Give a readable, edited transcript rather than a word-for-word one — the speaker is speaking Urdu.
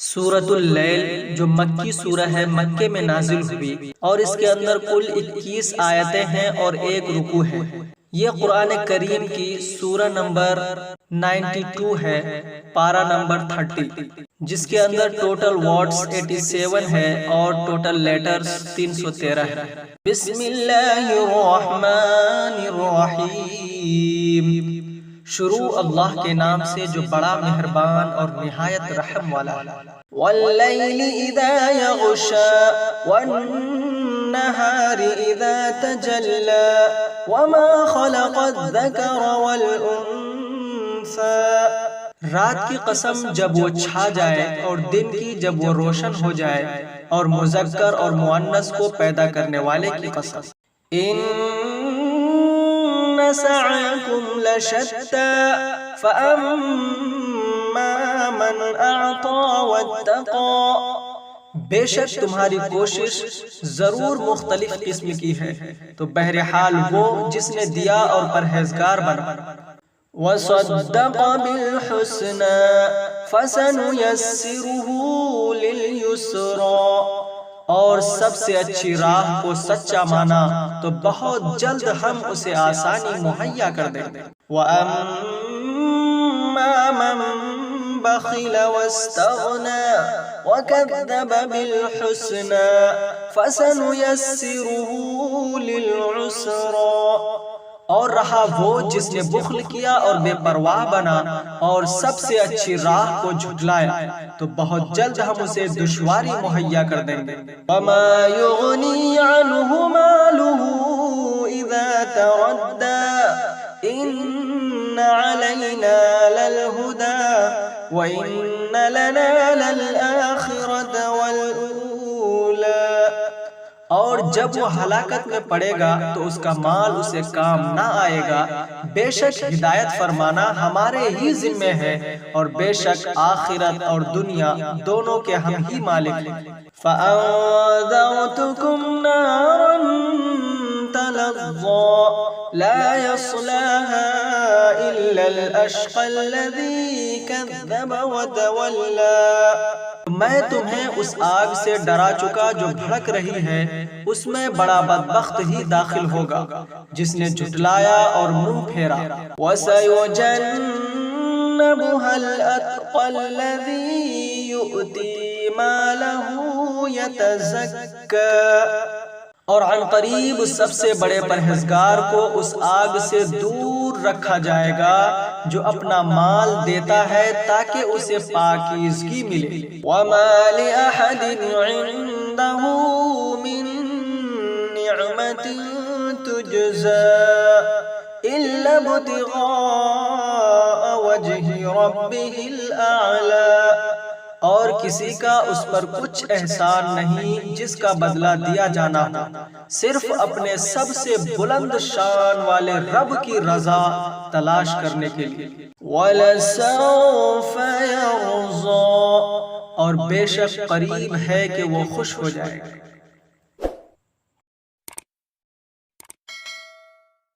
سورۃ اللیل جو مکی سورہ ہے، مکے میں نازل ہوئی اور اس کے اندر کل 21 آیتیں ہیں اور ایک رکوع ہے۔ یہ قرآن کریم کی سورہ نمبر 92 ہے، پارہ نمبر 30، جس کے اندر ٹوٹل ورڈز 87 ہے اور ٹوٹل لیٹرز 313 ہے۔ بسم اللہ الرحمن الرحیم، شروع اللہ کے نام سے جو بڑا مہربان اور نہایت رحم والا ہے۔ واللیل اذا یغشی والنہار اذا تجلی وما خلق الذکر والانثی، رات کی قسم جب وہ چھا جائے اور دن کی جب وہ روشن ہو جائے، اور مذکر اور مؤنث کو پیدا کرنے والے کی قسم۔ سعيكم لشتى فأما من أعطى واتقى، بے شک تمہاری کوشش ضرور مختلف قسم کی ہے، تو بہرحال وہ جس نے دیا اور پرہیزگار بنا۔ وصدق بالحسنى فسنيسره لليسرى، اور سب سے اچھی راہ کو سچا مانا تو بہت جلد ہم اسے آسانی مہیا کر دیں گے۔ وَأَمَّا مَن بَخِلَ وَاسْتَغْنَى وَكَذَّبَ بِالْحُسْنَى فَسَنُيَسِّرُهُ لِلْعُسْرَى، اور رہا وہ جس نے بخل کیا اور بے پرواہ بنا اور سب سے اچھی راہ کو جھٹلایا، تو بہت جلد ہم اسے دشواری مہیا کر دیں گے۔ وَمَا يُغْنِي عَنْهُ مَالُهُ إِذَا تَرَدَّى إِنَّ عَلَيْنَا لَلْهُدَى وَإِنَّ لَنَا لَلْآخِرَةَ وَالْأُولَى، اور جب وہ ہلاکت میں پڑے گا تو اس کا مال اسے کام نہ آئے گا۔ بے شک ہدایت فرمانا ہمارے ہی ذمہ ہے، اور بے شک آخرت اور دنیا دونوں کے ہم ہی مالک ہیں۔ فَأَنذَرْتُكُمْ نَارًا تَلَظَّى لَا يَصْلَاهَا إِلَّا الْأَشْقَى الَّذِي كَذَّبَ وَتَوَلَّى، میں تمہیں اس آگ سے ڈرا چکا جو بھڑک رہی ہے، اس میں بڑا بدبخت ہی داخل ہوگا جس نے جھٹلایا اور منہ پھیرا۔ وَسَيُجَنَّبُهَا الْأَتْقَى الَّذِي يُؤْتِي مَالَهُ يَتَزَكَّى، اور عن قریب سب سے بڑے پرہیزگار کو اس آگ سے دور رکھا جائے گا جو اپنا مال دیتا ہے تاکہ اسے پاکیزگی ملے۔ وَمَا لِأَحَدٍ عِندَهُ مِن نِعْمَةٍ تُجْزَى إِلَّا ابْتِغَاءَ وَجْهِ رَبِّهِ الْأَعْلَى، اور کسی کا اس پر کچھ احسان نہیں جس کا بدلہ دیا جانا ہو، صرف اپنے سب سے بلند شان والے رب کی رضا تلاش کرنے کے لیے۔ وَلَسَوْفَ يَرْضَى، اور بے شک قریب ہے کہ وہ خوش ہو جائے گا۔